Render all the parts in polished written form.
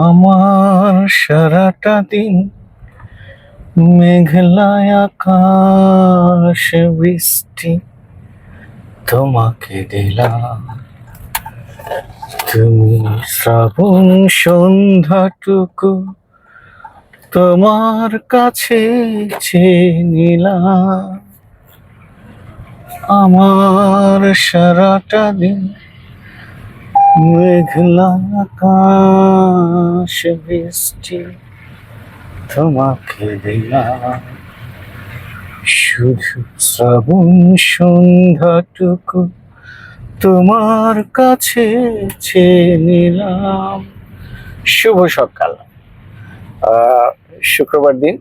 আমার সারাটা দিন মেঘলায় আকাশ বৃষ্টি তোমাকে দিলাম। তুমি শ্রাবণ সন্ধ্যাটুকু তোমার কাছে চেয়ে নিলাম। আমার সারাটা দিন মেঘলা আকাশ বৃষ্টি তোমাকে দিলাম। শুধু শ্রাবণ সন্ধ্যাটুকু তোমার কাছে চেয়ে নিলাম। শুভ সকাল। শুক্রবার দিন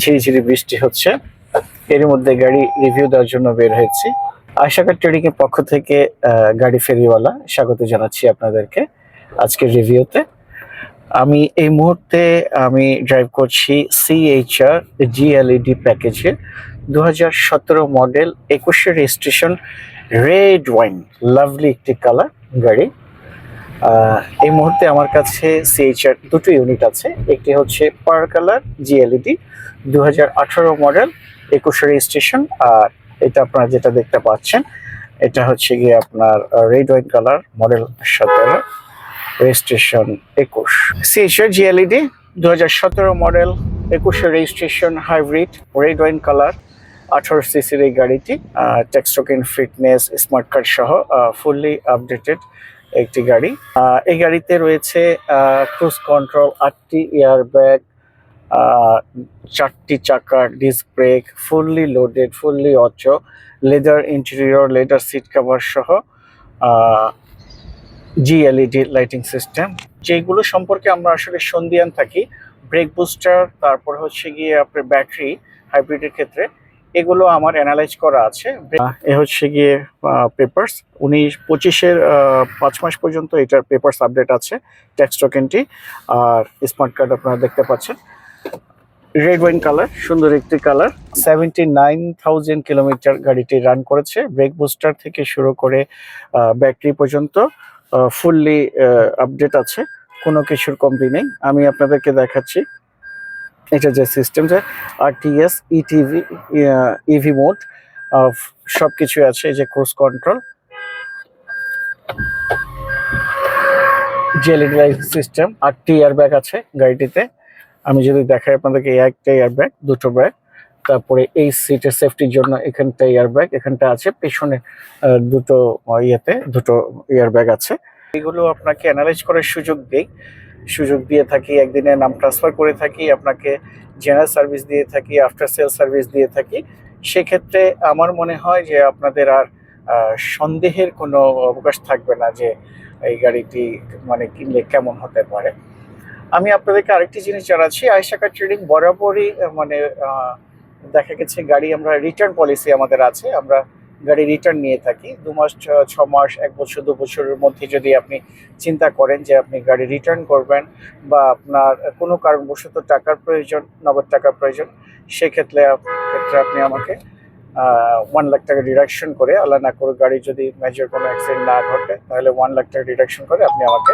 ঝিরিঝিরি বৃষ্টি হচ্ছে, এর মধ্যে গাড়ি রিভিউ দেওয়ার জন্য বের হয়েছি। আয়শা কার ট্রেডিং এর পক্ষ থেকে গাড়ি ফেরিওয়ালা স্বাগত জানাচ্ছি আপনাদেরকে আজকের রিভিউতে। আমি এই মুহূর্তে ড্রাইভ করছি CHR GLED প্যাকেজের 2017 model 21 registration red wine, lovely একটি কালার গাড়ি। এই মুহূর্তে আমার কাছে CHR দুটো ইউনিট আছে, একটি হচ্ছে per colour GLED 2018 model 21 registration, আর এটা আপনারা যেটা দেখতে পাচ্ছেন এটা হচ্ছে গিয়ে আপনার red wine colour model 17 registration 21। CHR GLED 2017 model 21 registration hybrid red wine colour 18 সিসির এই গাড়িটি টেক্সটোকেন ফিটনেস স্মার্ট কার্ড সহ ফুললি আপডেটেড একটি গাড়ি। এই গাড়িতে রয়েছে ক্রুজ কন্ট্রোল, 8টি এয়ার ব্যাগ, 4টি চাকার disc brake, fully loaded, fully auto, leather interior, leather seat cover সহ GLED লাইটিং সিস্টেম, যেগুলো সম্পর্কে আমরা আসলে সন্দিহান থাকি। ব্রেক বুস্টার, তারপর হচ্ছে গিয়ে আপনার ব্যাটারি হাইব্রিডের ক্ষেত্রে এগুলো আমার অ্যানালাইজ করা আছে। এ হচ্ছে গিয়ে পেপারস 19-25-এর 5 মাস পর্যন্ত এটার পেপারস আপডেট আছে, ট্যাক্স টোকেনটি আর স্মার্ট কার্ড আপনারা দেখতে পাচ্ছেন। রেড ওয়াইন কালার, সুন্দর একটি কালার। 79,000 কিলোমিটার গাড়িটি রান করেছে। ব্রেক বুস্টার থেকে শুরু করে ব্যাটারি পর্যন্ত ফুললি আপডেট আছে, কোনো কিছুর কমতি নেই। আমি আপনাদেরকে দেখাচ্ছি এটা যে সিস্টেম, যে RTS ETV EV মোড সব কিছু আছে। এই যে cruise control, GLED light system, 8টি এয়ার ব্যাগ আছে গাড়িটিতে। আমি যদি দেখাই আপনাদেরকে, একটা এয়ার ব্যাগ, দুটো ব্যাগ, তারপরে এই সিটের সেফটির জন্য এখানটা এয়ার ব্যাগ, এখানটা আছে, পেছনে দুটো দুটো এয়ার ব্যাগ আছে। এগুলো আপনাকে অ্যানালাইজ করার সুযোগ দিয়ে থাকি। একদিনে নাম ট্রান্সফার করে থাকি, আপনাকে জেনারেল সার্ভিস দিয়ে থাকি, আফটার সেল সার্ভিস দিয়ে থাকি। সেক্ষেত্রে আমার মনে হয় যে আপনাদের আর সন্দেহের কোনো অবকাশ থাকবে না যে এই গাড়িটি মানে কিনলে কেমন হতে পারে। আমি আপনাদেরকে আরেকটি জিনিস জানাচ্ছি, আয়শা কার ট্রেডিং বরাবরই মানে দেখা গেছে গাড়ি আমরা রিটার্ন পলিসি আমাদের আছে, আমরা গাড়ি রিটার্ন নিয়ে থাকি। 2 মাস, 6 মাস, 1 বছর, 2 বছরের মধ্যে যদি আপনি চিন্তা করেন যে আপনি গাড়ি রিটার্ন করবেন বা আপনার কোনো কারণবশত টাকার প্রয়োজন, নগদ টাকার প্রয়োজন, সেক্ষেত্রে আপনি আমাকে 1 লাখ টাকা ডিডাকশন করে, আল্লাহ না করে গাড়ি যদি মেজর কোনো অ্যাক্সিডেন্ট না ঘটে, তাহলে 1 লাখ টাকা ডিডাকশন করে আপনি আমাকে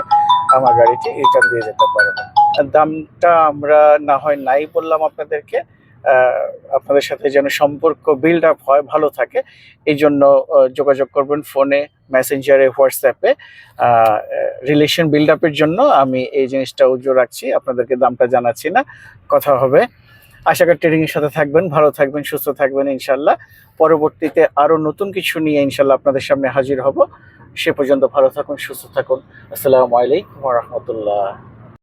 আমার গাড়িটি রিটার্ন দিয়ে যেতে পারবেন। দামটা আমরা না হয় নাই বললাম আপনাদেরকে, আপনাদের সাথে যেন সম্পর্ক বিল্ড আপ হয়, ভালো থাকে, এই জন্য যোগাযোগ করবেন ফোনে, মেসেঞ্জারে, হোয়াটসঅ্যাপে। রিলেশন বিল্ড আপের জন্য আমি এই জিনিসটা উজ্জ্বল রাখছি, আপনাদেরকে দামটা জানাচ্ছি না। কথা হবে। আশা করি ট্রেডিং এর সাথে থাকবেন, ভালো থাকবেন, সুস্থ থাকবেন ইনশাল্লাহ। পরবর্তীতে আরো নতুন কিছু নিয়ে ইনশাল্লাহ আপনাদের সামনে হাজির হব। সে পর্যন্ত ভালো থাকুন, সুস্থ থাকুন। আসসালামু আলাইকুম ওয়া রাহমাতুল্লাহ।